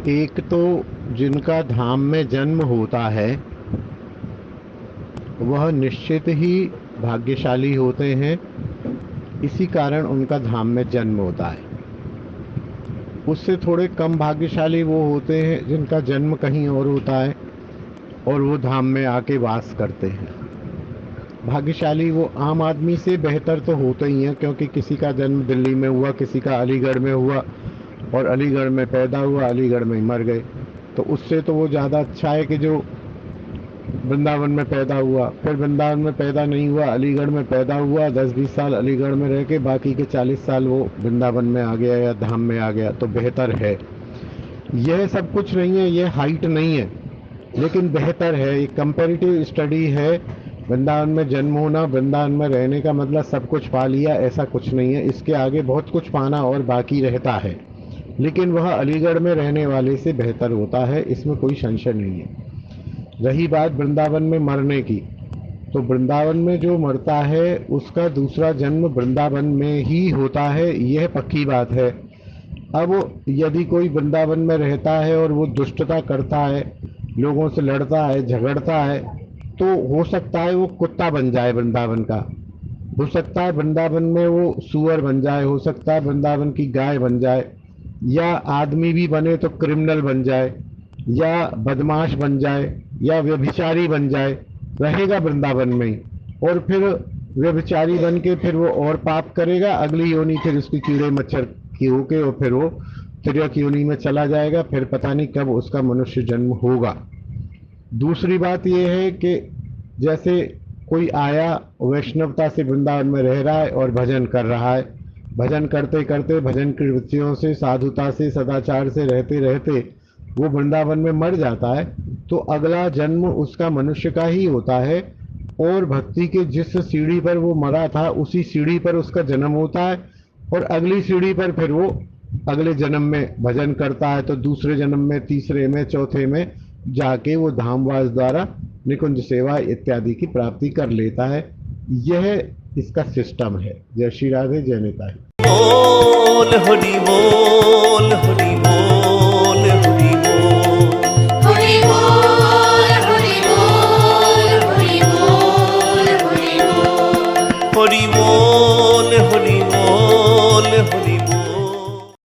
एक तो जिनका धाम में जन्म होता है वह निश्चित ही भाग्यशाली होते हैं, इसी कारण उनका धाम में जन्म होता है। उससे थोड़े कम भाग्यशाली वो होते हैं जिनका जन्म कहीं और होता है और वो धाम में आके वास करते हैं। भाग्यशाली वो आम आदमी से बेहतर तो होते ही हैं, क्योंकि किसी का जन्म दिल्ली में हुआ, किसी का अलीगढ़ में हुआ और अलीगढ़ में पैदा हुआ, अलीगढ़ में ही मर गए। तो उससे तो वो ज़्यादा अच्छा है कि जो वृंदावन में पैदा हुआ, फिर वृंदावन में पैदा नहीं हुआ, अलीगढ़ में पैदा हुआ, 10-20 साल अलीगढ़ में रह के बाकी के 40 साल वो वृंदावन में आ गया या धाम में आ गया, तो बेहतर है। यह सब कुछ नहीं है, ये हाइट नहीं है, लेकिन बेहतर है। एक कंपैरेटिव स्टडी है। वृंदावन में जन्म होना, वृंदावन में रहने का मतलब सब कुछ पा लिया, ऐसा कुछ नहीं है। इसके आगे बहुत कुछ पाना और बाकी रहता है, लेकिन वह अलीगढ़ में रहने वाले से बेहतर होता है, इसमें कोई संशय नहीं है। रही बात वृंदावन में मरने की, तो वृंदावन में जो मरता है उसका दूसरा जन्म वृंदावन में ही होता है, यह पक्की बात है। अब यदि कोई वृंदावन में रहता है और वो दुष्टता करता है, लोगों से लड़ता है, झगड़ता है, तो हो सकता है वो कुत्ता बन जाए वृंदावन का, हो सकता है वृंदावन में वो सूअर बन जाए, हो सकता है वृंदावन की गाय बन जाए, या आदमी भी बने तो क्रिमिनल बन जाए, या बदमाश बन जाए, या व्यभिचारी बन जाए, रहेगा वृंदावन में ही। और फिर व्यभिचारी बन के फिर वो और पाप करेगा, अगली योनि फिर उसकी कीड़े मच्छर की होके और फिर वो तिर्यक योनि में चला जाएगा, फिर पता नहीं कब उसका मनुष्य जन्म होगा। दूसरी बात यह है कि जैसे कोई आया वैष्णवता से वृंदावन में रह रहा है और भजन कर रहा है, भजन करते करते भजन की वृत्तियों से, साधुता से, सदाचार से रहते रहते वो वृंदावन में मर जाता है, तो अगला जन्म उसका मनुष्य का ही होता है, और भक्ति के जिस सीढ़ी पर वो मरा था उसी सीढ़ी पर उसका जन्म होता है, और अगली सीढ़ी पर फिर वो अगले जन्म में भजन करता है, तो दूसरे जन्म में, तीसरे में, चौथे में जाके वो धामवास द्वारा निकुंज सेवा इत्यादि की प्राप्ति कर लेता है। यह इसका सिस्टम है। जय श्री राधे, जय निताई। बोल हरि बोल, हरि बोल, हरि बोल, हरि बोल, हरि बोल, हरि बोल, हरि बोल, हरि बोल, हरि बोल, हरि बोल।